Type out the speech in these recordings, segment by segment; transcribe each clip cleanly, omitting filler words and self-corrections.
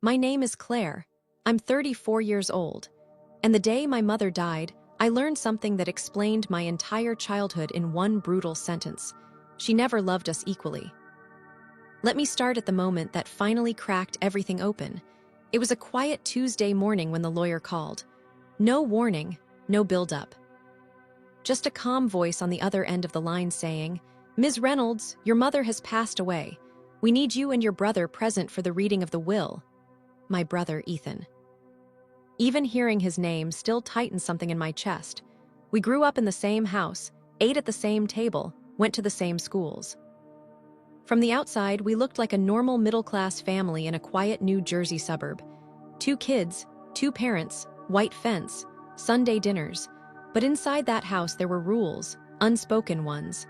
My name is Claire. I'm 34 years old. And the day my mother died, I learned something that explained my entire childhood in one brutal sentence. She never loved us equally. Let me start at the moment that finally cracked everything open. It was a quiet Tuesday morning when the lawyer called. No warning, no build-up. Just a calm voice on the other end of the line saying, "Ms. Reynolds, your mother has passed away. We need you and your brother present for the reading of the will." My brother, Ethan. Even hearing his name still tightened something in my chest. We grew up in the same house, ate at the same table, went to the same schools. From the outside, we looked like a normal middle-class family in a quiet New Jersey suburb. 2 kids, 2 parents, white fence, Sunday dinners. But inside that house there were rules, unspoken ones.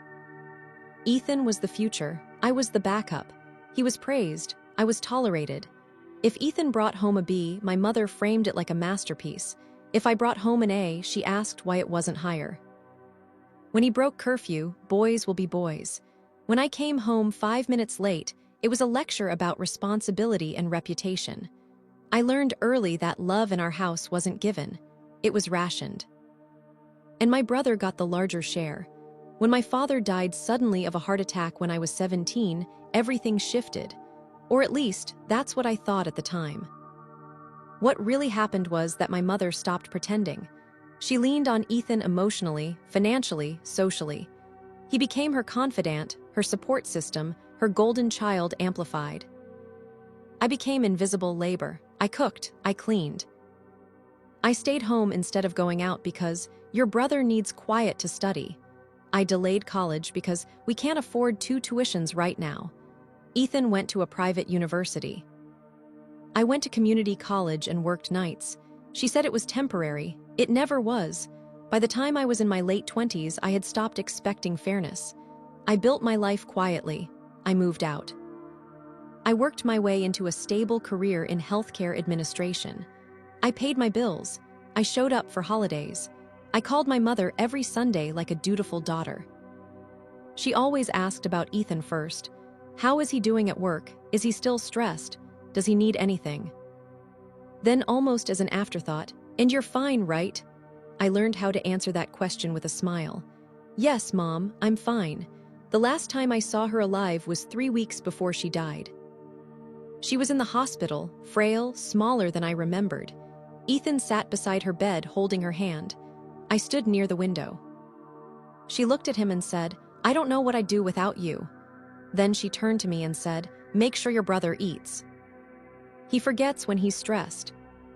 Ethan was the future, I was the backup. He was praised, I was tolerated. If Ethan brought home a B, my mother framed it like a masterpiece. If I brought home an A, she asked why it wasn't higher. When he broke curfew, boys will be boys. When I came home 5 minutes late, it was a lecture about responsibility and reputation. I learned early that love in our house wasn't given. It was rationed. And my brother got the larger share. When my father died suddenly of a heart attack when I was 17, everything shifted. Or at least, that's what I thought at the time. What really happened was that my mother stopped pretending. She leaned on Ethan emotionally, financially, socially. He became her confidant, her support system, her golden child amplified. I became invisible labor. I cooked, I cleaned. I stayed home instead of going out because your brother needs quiet to study. I delayed college because we can't afford 2 tuitions right now. Ethan went to a private university. I went to community college and worked nights. She said it was temporary. It never was. By the time I was in my late 20s, I had stopped expecting fairness. I built my life quietly. I moved out. I worked my way into a stable career in healthcare administration. I paid my bills. I showed up for holidays. I called my mother every Sunday like a dutiful daughter. She always asked about Ethan first. How is he doing at work? Is he still stressed? Does he need anything? Then, almost as an afterthought, "And you're fine, right?" I learned how to answer that question with a smile. "Yes, Mom, I'm fine. The last time I saw her alive was 3 weeks before she died." She was in the hospital, frail, smaller than I remembered. Ethan sat beside her bed, holding her hand. I stood near the window. She looked at him and said, "I don't know what I'd do without you." Then she turned to me and said, "Make sure your brother eats. He forgets when he's stressed."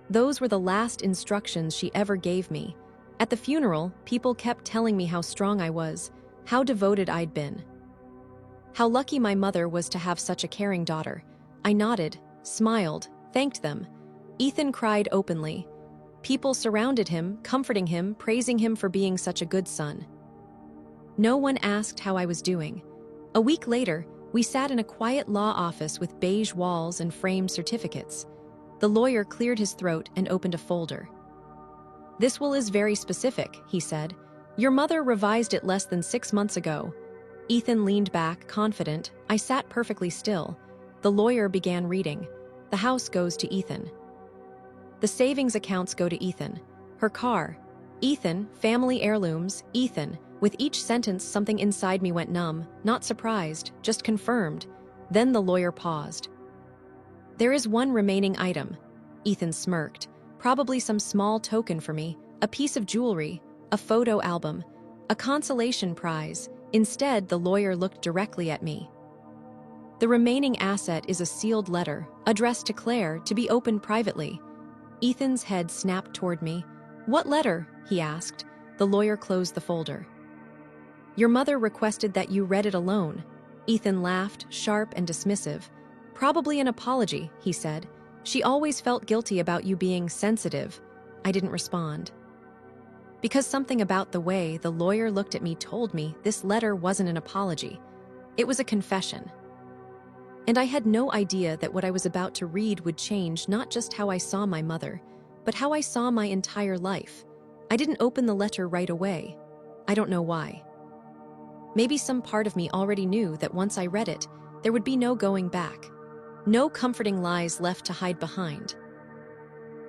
Those were the last instructions she ever gave me. At the funeral, people kept telling me how strong I was, how devoted I'd been. How lucky my mother was to have such a caring daughter. I nodded, smiled, thanked them. Ethan cried openly. People surrounded him, comforting him, praising him for being such a good son. No one asked how I was doing. A week later, we sat in a quiet law office with beige walls and framed certificates. The lawyer cleared his throat and opened a folder. "This will is very specific," he said. "Your mother revised it less than 6 months ago." Ethan leaned back, confident. I sat perfectly still. The lawyer began reading. "The house goes to Ethan. The savings accounts go to Ethan. Her car. Ethan, family heirlooms, Ethan." With each sentence, something inside me went numb, not surprised, just confirmed. Then the lawyer paused. "There is one remaining item." Ethan smirked. "Probably some small token for me, a piece of jewelry, a photo album, a consolation prize." Instead, the lawyer looked directly at me. "The remaining asset is a sealed letter, addressed to Claire, to be opened privately." Ethan's head snapped toward me. "What letter?" he asked. The lawyer closed the folder. "Your mother requested that you read it alone." Ethan laughed, sharp and dismissive. "Probably an apology," he said. "She always felt guilty about you being sensitive." I didn't respond. Because something about the way the lawyer looked at me told me this letter wasn't an apology. It was a confession. And I had no idea that what I was about to read would change not just how I saw my mother, but how I saw my entire life. I didn't open the letter right away. I don't know why. Maybe some part of me already knew that once I read it, there would be no going back. No comforting lies left to hide behind.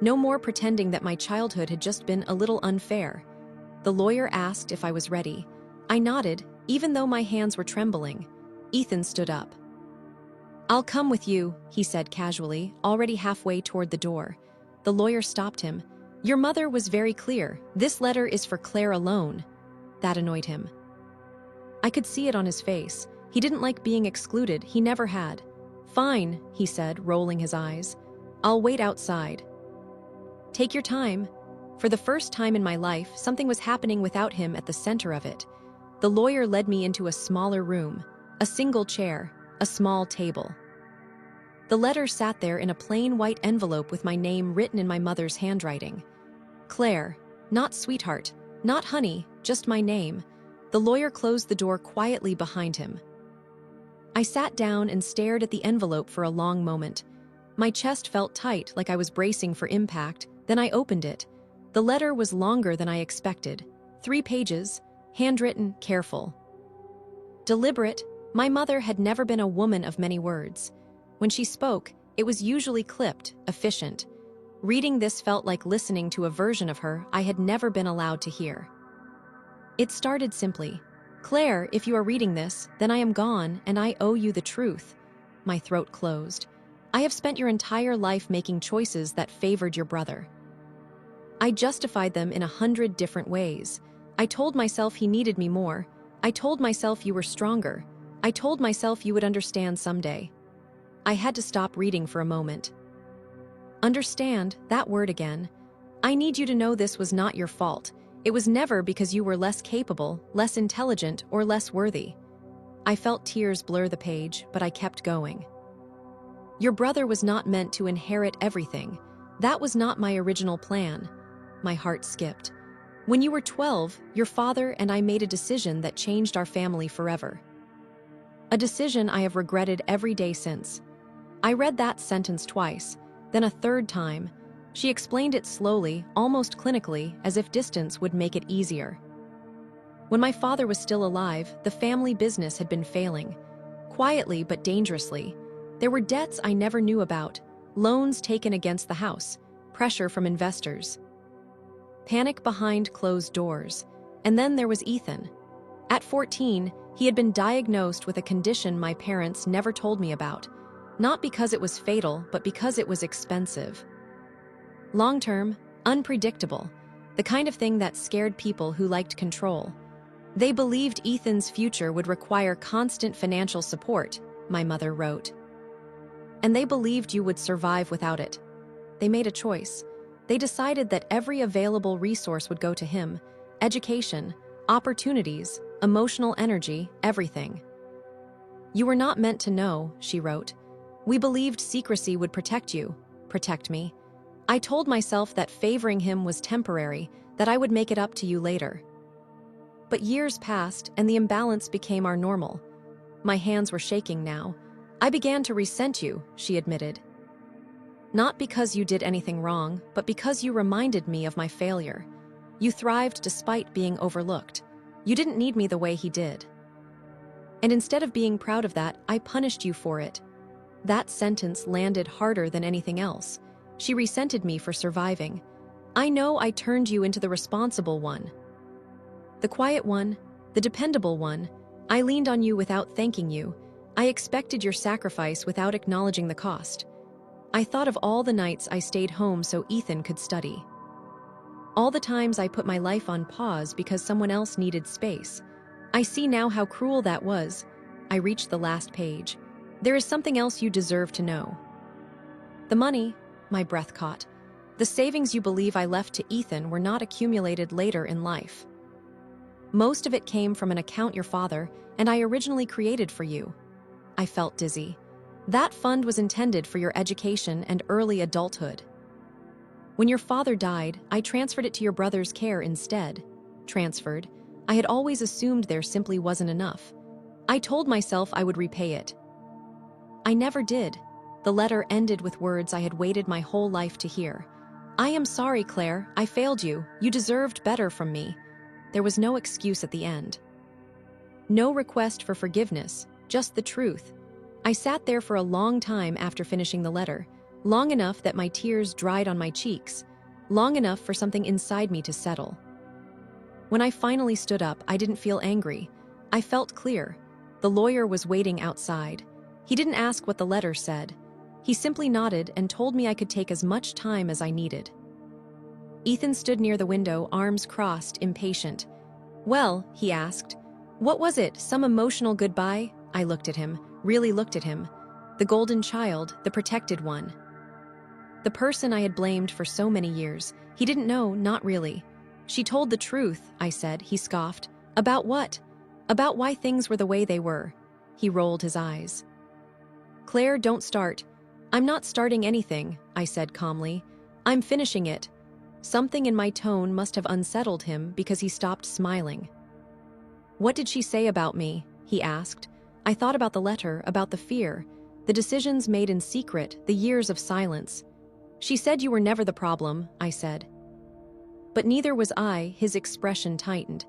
No more pretending that my childhood had just been a little unfair. The lawyer asked if I was ready. I nodded, even though my hands were trembling. Ethan stood up. "I'll come with you," he said casually, already halfway toward the door. The lawyer stopped him. "Your mother was very clear. This letter is for Claire alone." That annoyed him. I could see it on his face. He didn't like being excluded, he never had. "Fine," he said, rolling his eyes. "I'll wait outside." "Take your time." For the first time in my life, something was happening without him at the center of it. The lawyer led me into a smaller room, a single chair, a small table. The letter sat there in a plain white envelope with my name written in my mother's handwriting. Claire, not sweetheart, not honey, just my name. The lawyer closed the door quietly behind him. I sat down and stared at the envelope for a long moment. My chest felt tight, like I was bracing for impact. Then I opened it. The letter was longer than I expected. 3 pages, handwritten, careful. Deliberate. My mother had never been a woman of many words. When she spoke, it was usually clipped, efficient. Reading this felt like listening to a version of her I had never been allowed to hear. It started simply. "Claire, if you are reading this, then I am gone and I owe you the truth." My throat closed. "I have spent your entire life making choices that favored your brother. I justified them in 100 different ways. I told myself he needed me more. I told myself you were stronger. I told myself you would understand someday." I had to stop reading for a moment. Understand, that word again. I need you to know this was not your fault. It was never because you were less capable, less intelligent, or less worthy. I felt tears blur the page, but I kept going. Your brother was not meant to inherit everything. That was not my original plan. My heart skipped. When you were 12, your father and I made a decision that changed our family forever. A decision I have regretted every day since. I read that sentence twice, then a third time. She explained it slowly, almost clinically, as if distance would make it easier. When my father was still alive, the family business had been failing. Quietly but dangerously. There were debts I never knew about, loans taken against the house, pressure from investors. Panic behind closed doors. And then there was Ethan. At 14, he had been diagnosed with a condition my parents never told me about. Not because it was fatal, but because it was expensive. Long-term, unpredictable, the kind of thing that scared people who liked control. They believed Ethan's future would require constant financial support, my mother wrote. And they believed you would survive without it. They made a choice. They decided that every available resource would go to him: education, opportunities, emotional energy, everything. "You were not meant to know," she wrote. "We believed secrecy would protect you, protect me. I told myself that favoring him was temporary, that I would make it up to you later." But years passed, and the imbalance became our normal. My hands were shaking now. "I began to resent you," she admitted. "Not because you did anything wrong, but because you reminded me of my failure. You thrived despite being overlooked. You didn't need me the way he did. And instead of being proud of that, I punished you for it." That sentence landed harder than anything else. She resented me for surviving. "I know I turned you into the responsible one. The quiet one, the dependable one. I leaned on you without thanking you. I expected your sacrifice without acknowledging the cost. I thought of all the nights I stayed home so Ethan could study. All the times I put my life on pause because someone else needed space. I see now how cruel that was." I reached the last page. "There is something else you deserve to know. The money," my breath caught. "The savings you believe I left to Ethan were not accumulated later in life. Most of it came from an account your father and I originally created for you." I felt dizzy. "That fund was intended for your education and early adulthood. When your father died, I transferred it to your brother's care instead." Transferred. I had always assumed there simply wasn't enough. I told myself I would repay it. I never did. The letter ended with words I had waited my whole life to hear. "I am sorry, Claire. I failed you. You deserved better from me." There was no excuse at the end. No request for forgiveness, just the truth. I sat there for a long time after finishing the letter, long enough that my tears dried on my cheeks, long enough for something inside me to settle. When I finally stood up, I didn't feel angry. I felt clear. The lawyer was waiting outside. He didn't ask what the letter said. He simply nodded and told me I could take as much time as I needed. Ethan stood near the window, arms crossed, impatient. "Well," he asked, "what was it? Some emotional goodbye?" I looked at him, really looked at him. The golden child, the protected one. The person I had blamed for so many years. He didn't know, not really. "She told the truth," I said. He scoffed. "About what?" "About why things were the way they were." He rolled his eyes. "Claire, don't start." "I'm not starting anything," I said calmly. "I'm finishing it." Something in my tone must have unsettled him because he stopped smiling. "What did she say about me?" he asked. I thought about the letter, about the fear, the decisions made in secret, the years of silence. "She said you were never the problem," I said. "But neither was I." His expression tightened.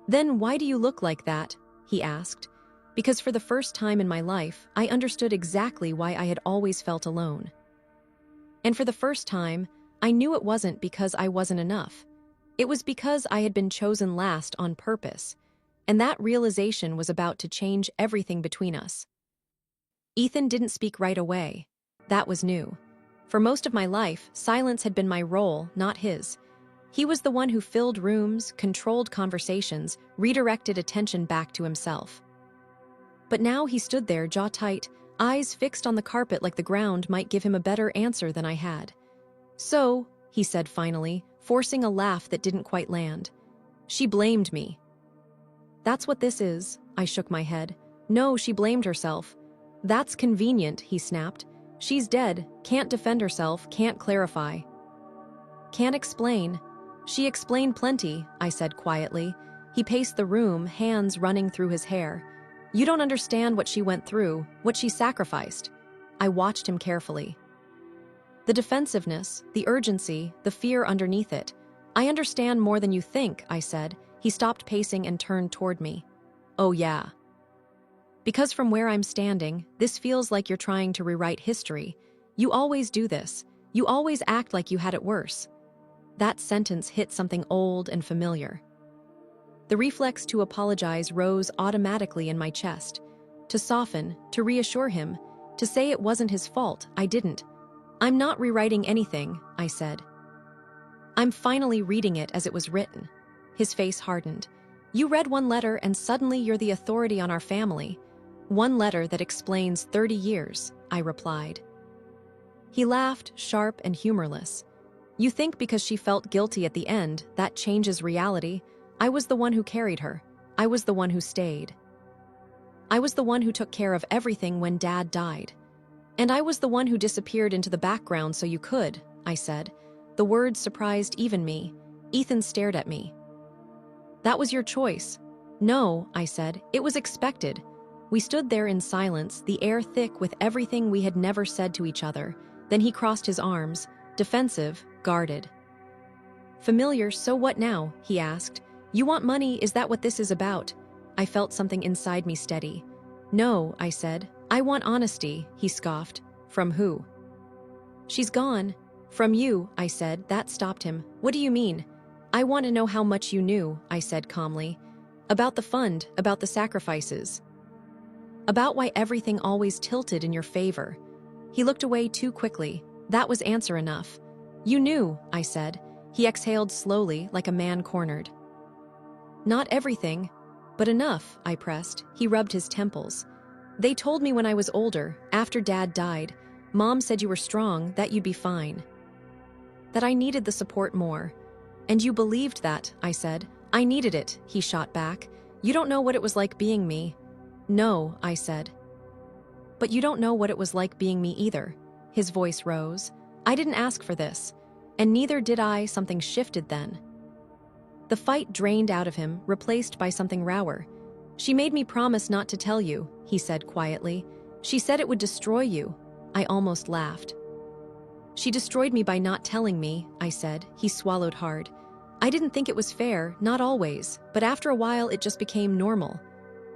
"Then why do you look like that?" he asked. Because for the first time in my life, I understood exactly why I had always felt alone. And for the first time, I knew it wasn't because I wasn't enough. It was because I had been chosen last on purpose, and that realization was about to change everything between us. Ethan didn't speak right away. That was new. For most of my life, silence had been my role, not his. He was the one who filled rooms, controlled conversations, redirected attention back to himself. But now he stood there, jaw tight, eyes fixed on the carpet like the ground might give him a better answer than I had. "So," he said finally, forcing a laugh that didn't quite land. "She blamed me." "That's what this is," I shook my head. "No, she blamed herself." "That's convenient," he snapped. "She's dead, can't defend herself, can't clarify. Can't explain." "She explained plenty," I said quietly. He paced the room, hands running through his hair. "You don't understand what she went through, what she sacrificed." I watched him carefully. The defensiveness, the urgency, the fear underneath it. "I understand more than you think," I said. He stopped pacing and turned toward me. "Oh yeah. Because from where I'm standing, this feels like you're trying to rewrite history. You always do this. You always act like you had it worse." That sentence hit something old and familiar. The reflex to apologize rose automatically in my chest. To soften, to reassure him, to say it wasn't his fault, I didn't. "I'm not rewriting anything," I said. "I'm finally reading it as it was written." His face hardened. "You read one letter and suddenly you're the authority on our family." "One letter that explains 30 years, I replied. He laughed, sharp and humorless. "You think because she felt guilty at the end, that changes reality? I was the one who carried her. I was the one who stayed. I was the one who took care of everything when Dad died. And I was the one who disappeared into the background so you could," I said. The words surprised even me. Ethan stared at me. "That was your choice." "No," I said. "It was expected." We stood there in silence, the air thick with everything we had never said to each other. Then he crossed his arms, defensive, guarded. "Familiar, so what now?" he asked. "You want money, is that what this is about?" I felt something inside me steady. "No," I said. "I want honesty," he scoffed. "From who?" "She's gone." "From you," I said. That stopped him. "What do you mean?" "I want to know how much you knew," I said calmly. "About the fund, about the sacrifices. About why everything always tilted in your favor." He looked away too quickly. That was answer enough. "You knew," I said. He exhaled slowly, like a man cornered. "Not everything, but enough," I pressed. He rubbed his temples. "They told me when I was older, after Dad died, Mom said you were strong, that you'd be fine. That I needed the support more. And you believed that," I said. "I needed it," he shot back. "You don't know what it was like being me." "No," I said. "But you don't know what it was like being me either." His voice rose. "I didn't ask for this. And neither did I." Something shifted then. The fight drained out of him, replaced by something rawer. "She made me promise not to tell you," he said quietly. "She said it would destroy you." I almost laughed. "She destroyed me by not telling me," I said. He swallowed hard. "I didn't think it was fair, not always, but after a while it just became normal."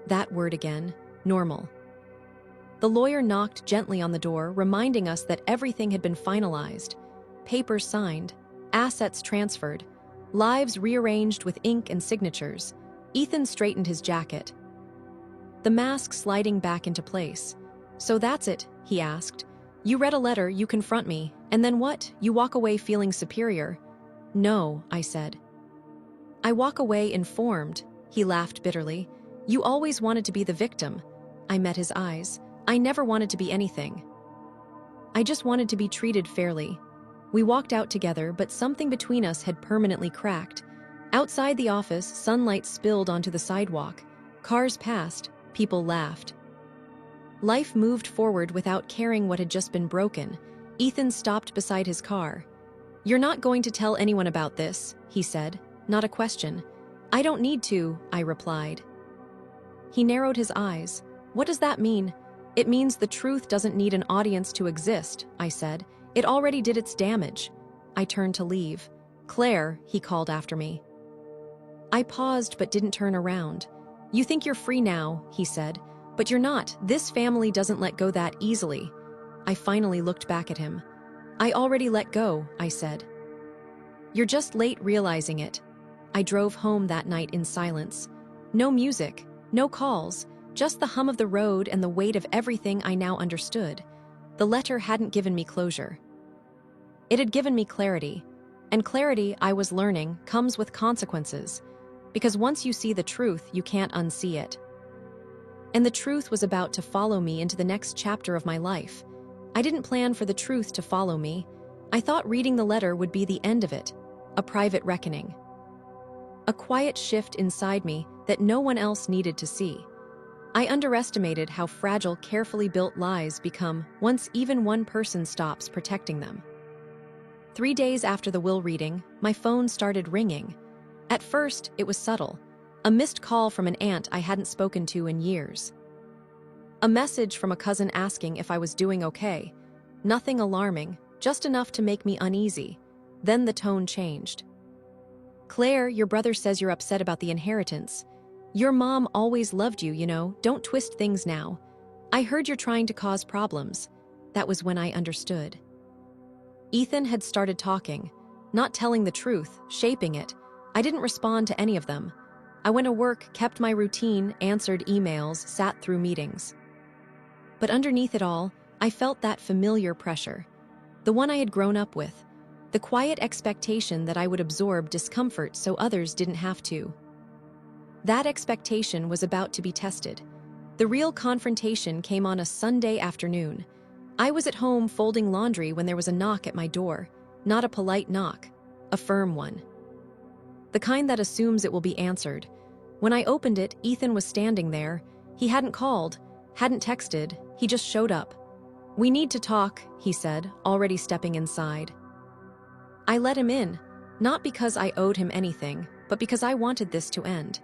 That word again, normal. The lawyer knocked gently on the door, reminding us that everything had been finalized. Papers signed, assets transferred, lives rearranged with ink and signatures. Ethan straightened his jacket, the mask sliding back into place. "So that's it," he asked. "You read a letter, you confront me, and then what? You walk away feeling superior?" "No," I said. "I walk away informed," he laughed bitterly. "You always wanted to be the victim." I met his eyes. "I never wanted to be anything. I just wanted to be treated fairly." We walked out together, but something between us had permanently cracked. Outside the office, sunlight spilled onto the sidewalk. Cars passed, people laughed. Life moved forward without caring what had just been broken. Ethan stopped beside his car. "You're not going to tell anyone about this," he said, not a question. "I don't need to," I replied. He narrowed his eyes. "What does that mean?" "It means the truth doesn't need an audience to exist," I said. "It already did its damage." I turned to leave. "Claire," he called after me. I paused but didn't turn around. "You think you're free now," he said, "but you're not. This family doesn't let go that easily." I finally looked back at him. "I already let go," I said. "You're just late realizing it." I drove home that night in silence. No music, no calls, just the hum of the road and the weight of everything I now understood. The letter hadn't given me closure. It had given me clarity. And clarity, I was learning, comes with consequences. Because once you see the truth, you can't unsee it. And the truth was about to follow me into the next chapter of my life. I didn't plan for the truth to follow me. I thought reading the letter would be the end of it, a private reckoning. A quiet shift inside me that no one else needed to see. I underestimated how fragile carefully built lies become once even one person stops protecting them. 3 days after the will reading, my phone started ringing. At first, it was subtle, a missed call from an aunt I hadn't spoken to in years. A message from a cousin asking if I was doing okay. Nothing alarming, just enough to make me uneasy. Then the tone changed. "Claire, your brother says you're upset about the inheritance. Your mom always loved you, you know, don't twist things now. I heard you're trying to cause problems." That was when I understood. Ethan had started talking, not telling the truth, shaping it. I didn't respond to any of them. I went to work, kept my routine, answered emails, sat through meetings. But underneath it all, I felt that familiar pressure. The one I had grown up with. The quiet expectation that I would absorb discomfort so others didn't have to. That expectation was about to be tested. The real confrontation came on a Sunday afternoon. I was at home folding laundry when there was a knock at my door. Not a polite knock, a firm one. The kind that assumes it will be answered. When I opened it, Ethan was standing there. He hadn't called, hadn't texted, he just showed up. "We need to talk," he said, already stepping inside. I let him in, not because I owed him anything, but because I wanted this to end.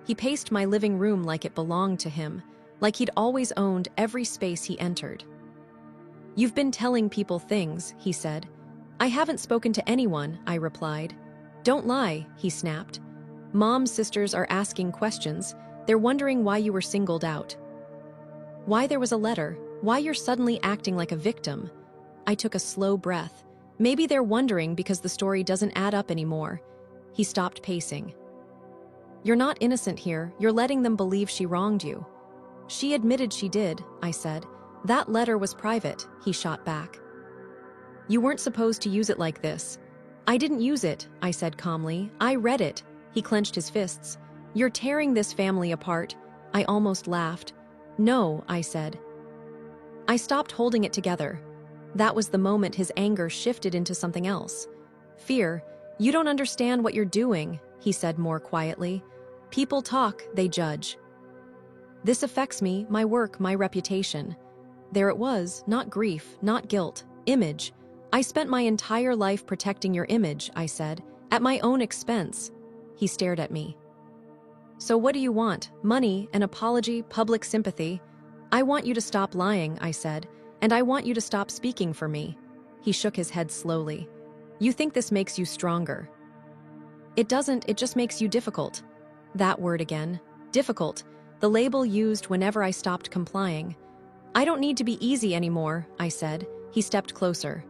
He paced my living room like it belonged to him, like he'd always owned every space he entered. "You've been telling people things," he said. "I haven't spoken to anyone," I replied. "Don't lie," he snapped. "Mom's sisters are asking questions. They're wondering why you were singled out. Why there was a letter, why you're suddenly acting like a victim." I took a slow breath. Maybe they're wondering because the story doesn't add up anymore. He stopped pacing. "You're not innocent here. You're letting them believe she wronged you." "She admitted she did," I said. "That letter was private," he shot back. "You weren't supposed to use it like this." "I didn't use it," I said calmly. "I read it." He clenched his fists. "You're tearing this family apart." I almost laughed. "No," I said. I stopped holding it together. That was the moment his anger shifted into something else. Fear. "You don't understand what you're doing," he said more quietly. "People talk, they judge. This affects me, my work, my reputation." There it was, not grief, not guilt, image. "I spent my entire life protecting your image," I said, "at my own expense." He stared at me. "So what do you want? Money, an apology, public sympathy?" "I want you to stop lying," I said, "and I want you to stop speaking for me." He shook his head slowly. "You think this makes you stronger. It doesn't, it just makes you difficult." That word again. Difficult. The label used whenever I stopped complying. I don't need to be easy anymore, I said. He stepped closer.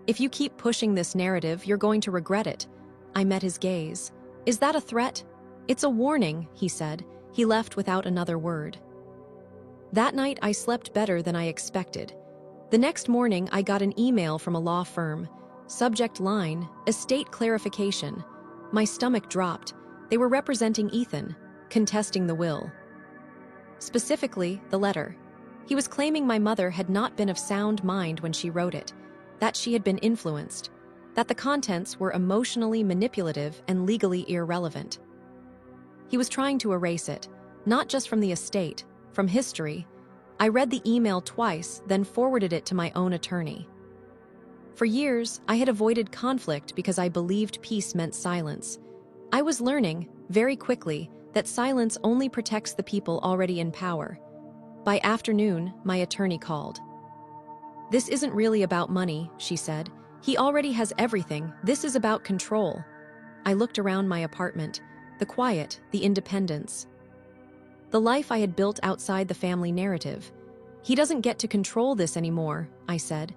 If you keep pushing this narrative, you're going to regret it. I met his gaze. Is that a threat? It's a warning, he said. He left without another word. That night, I slept better than I expected. The next morning, I got an email from a law firm. Subject line, estate clarification. My stomach dropped. They were representing Ethan, contesting the will. Specifically, the letter. He was claiming my mother had not been of sound mind when she wrote it, that she had been influenced, that the contents were emotionally manipulative and legally irrelevant. He was trying to erase it, not just from the estate, from history. I read the email twice, then forwarded it to my own attorney. For years, I had avoided conflict because I believed peace meant silence. I was learning, very quickly, that silence only protects the people already in power. By afternoon, my attorney called. This isn't really about money, she said. He already has everything. This is about control. I looked around my apartment, the quiet, the independence. The life I had built outside the family narrative. He doesn't get to control this anymore, I said.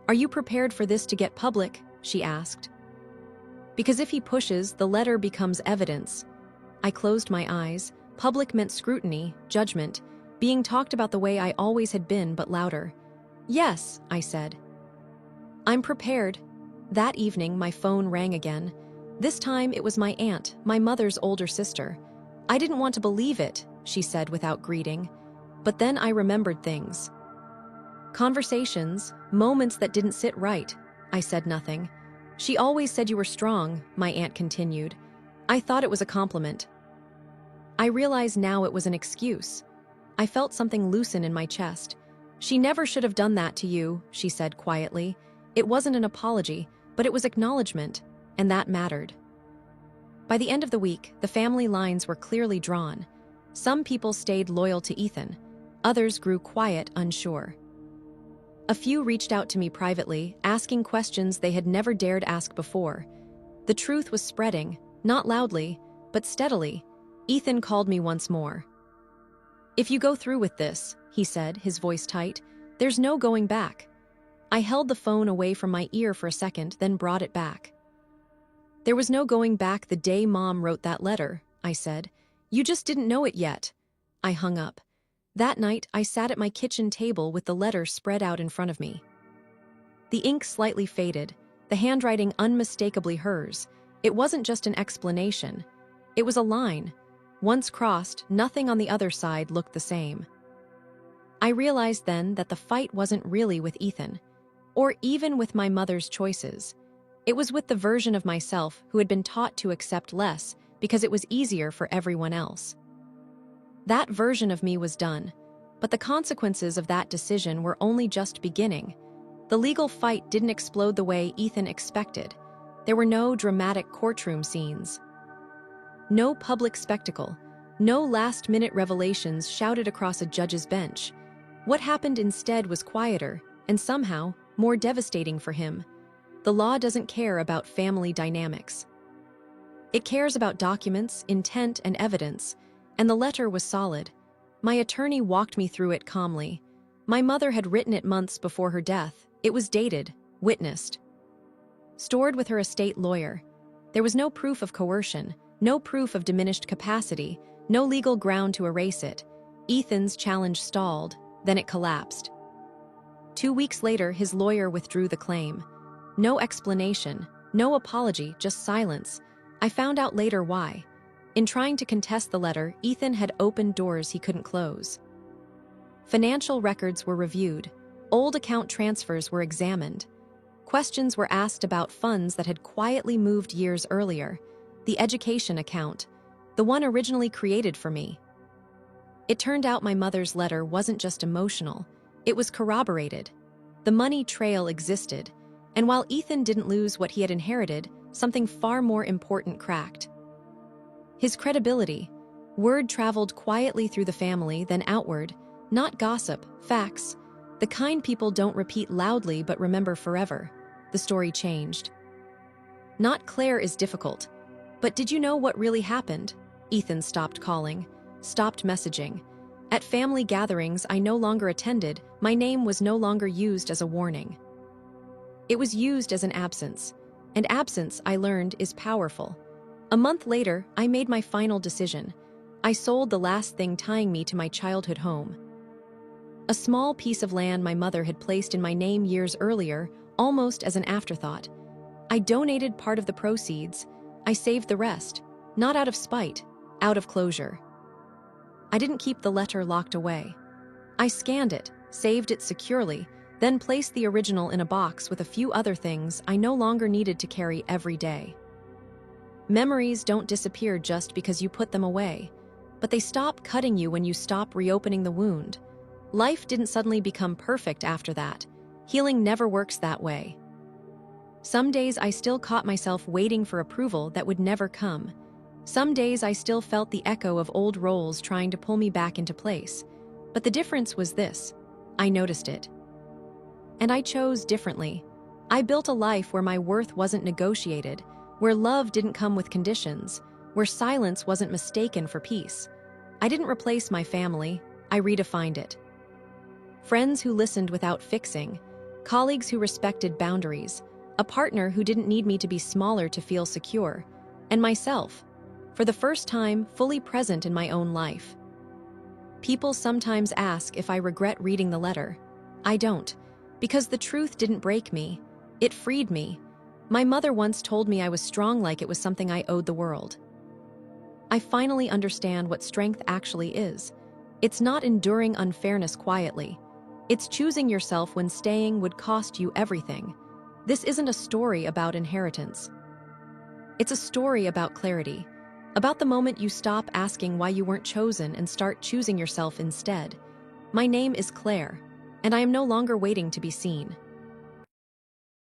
Are you prepared for this to get public? She asked. Because if he pushes, the letter becomes evidence. I closed my eyes. Public meant scrutiny, judgment, being talked about the way I always had been, but louder. Yes, I said. I'm prepared. That evening, my phone rang again. This time, it was my aunt, my mother's older sister. I didn't want to believe it, she said without greeting. But then I remembered things. Conversations, moments that didn't sit right. I said nothing. She always said you were strong, my aunt continued. I thought it was a compliment. I realize now it was an excuse. I felt something loosen in my chest. She never should have done that to you, she said quietly. It wasn't an apology, but it was acknowledgement, and that mattered. By the end of the week, the family lines were clearly drawn. Some people stayed loyal to Ethan. Others grew quiet, unsure. A few reached out to me privately, asking questions they had never dared ask before. The truth was spreading, not loudly, but steadily. Ethan called me once more. If you go through with this, he said, his voice tight, there's no going back. I held the phone away from my ear for a second, then brought it back. There was no going back the day Mom wrote that letter, I said. You just didn't know it yet. I hung up. That night, I sat at my kitchen table with the letter spread out in front of me. The ink slightly faded, the handwriting unmistakably hers. It wasn't just an explanation. It was a line. Once crossed, nothing on the other side looked the same. I realized then that the fight wasn't really with Ethan, or even with my mother's choices. It was with the version of myself who had been taught to accept less because it was easier for everyone else. That version of me was done, but the consequences of that decision were only just beginning. The legal fight didn't explode the way Ethan expected. There were no dramatic courtroom scenes. No public spectacle, no last-minute revelations shouted across a judge's bench. What happened instead was quieter, and somehow, more devastating for him. The law doesn't care about family dynamics. It cares about documents, intent, and evidence, and the letter was solid. My attorney walked me through it calmly. My mother had written it months before her death. It was dated, witnessed. Stored with her estate lawyer. There was no proof of coercion, no proof of diminished capacity, no legal ground to erase it. Ethan's challenge stalled, then it collapsed. 2 weeks later, his lawyer withdrew the claim. No explanation, no apology, just silence. I found out later why. In trying to contest the letter, Ethan had opened doors he couldn't close. Financial records were reviewed. Old account transfers were examined. Questions were asked about funds that had quietly moved years earlier. The education account, the one originally created for me. It turned out my mother's letter wasn't just emotional. It was corroborated. The money trail existed. And while Ethan didn't lose what he had inherited, something far more important cracked. His credibility. Word traveled quietly through the family, then outward. Not gossip, facts. The kind people don't repeat loudly but remember forever. The story changed. Not Claire is difficult. But did you know what really happened? Ethan stopped calling, stopped messaging. At family gatherings I no longer attended, my name was no longer used as a warning. It was used as an absence, and absence, I learned, is powerful. A month later, I made my final decision. I sold the last thing tying me to my childhood home. A small piece of land my mother had placed in my name years earlier, almost as an afterthought. I donated part of the proceeds. I saved the rest, not out of spite, out of closure. I didn't keep the letter locked away. I scanned it, saved it securely, then placed the original in a box with a few other things I no longer needed to carry every day. Memories don't disappear just because you put them away, but they stop cutting you when you stop reopening the wound. Life didn't suddenly become perfect after that. Healing never works that way. Some days I still caught myself waiting for approval that would never come. Some days I still felt the echo of old roles trying to pull me back into place. But the difference was this: I noticed it. And I chose differently. I built a life where my worth wasn't negotiated, where love didn't come with conditions, where silence wasn't mistaken for peace. I didn't replace my family, I redefined it. Friends who listened without fixing, colleagues who respected boundaries, a partner who didn't need me to be smaller to feel secure, and myself, for the first time, fully present in my own life. People sometimes ask if I regret reading the letter. I don't, because the truth didn't break me, it freed me. My mother once told me I was strong like it was something I owed the world. I finally understand what strength actually is. It's not enduring unfairness quietly. It's choosing yourself when staying would cost you everything. This isn't a story about inheritance. It's a story about clarity, about the moment you stop asking why you weren't chosen and start choosing yourself instead. My name is Claire, and I am no longer waiting to be seen.